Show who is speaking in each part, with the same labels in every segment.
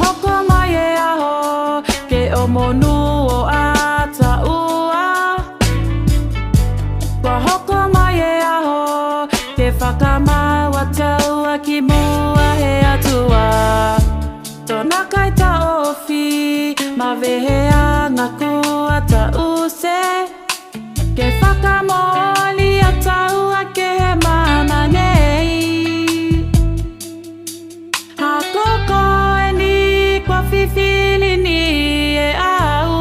Speaker 1: hoko mai e aho ke o monu o a taua. Wa hoko mai e aho ke whakamaua taua ki mua he atua. Tōna kai ta ofi ma wehea ngā kua ta use. Ke whakamoli a taua ke he mana nei. Ha koko e ni kua whiwhili ni e au.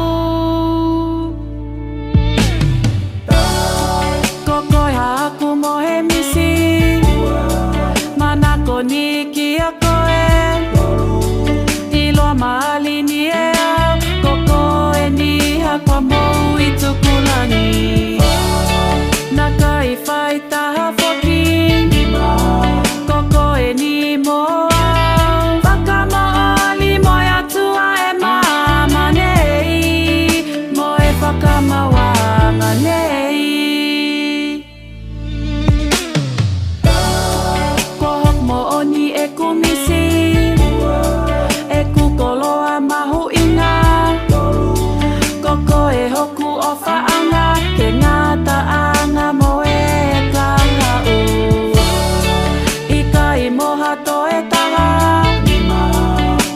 Speaker 1: Koko e haku mo he misi. Mana ko ni ki a koe. I loa maali ni e au. Koko e ni hakua mou i tukulangi. Naka i whai taha whoki. Koko e ni mo au. Whakamaoli moi atua e mama nei. Mo e whakamawanga nei. Ko hok mo oni e kumisi. E kukoloa mahu inga. Koko e hoku o whaanga. Ke ngata anga mo e kahau. Ika i moha to e taha.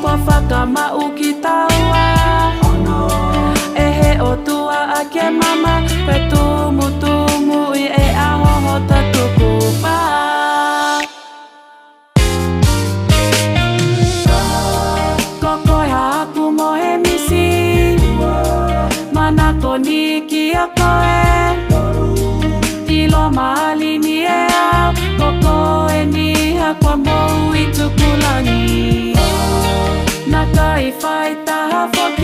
Speaker 1: Kua whakamau ki taua. E he o tua a ke mama. Koe tumu tumu i e aho ho ta tuku pā. Koko e haku mo he misi. Mana ko ni ki a koe. I loa maali ni e au. Koko e ni hakua mou i tukulangi. Naka i whai taha whoki.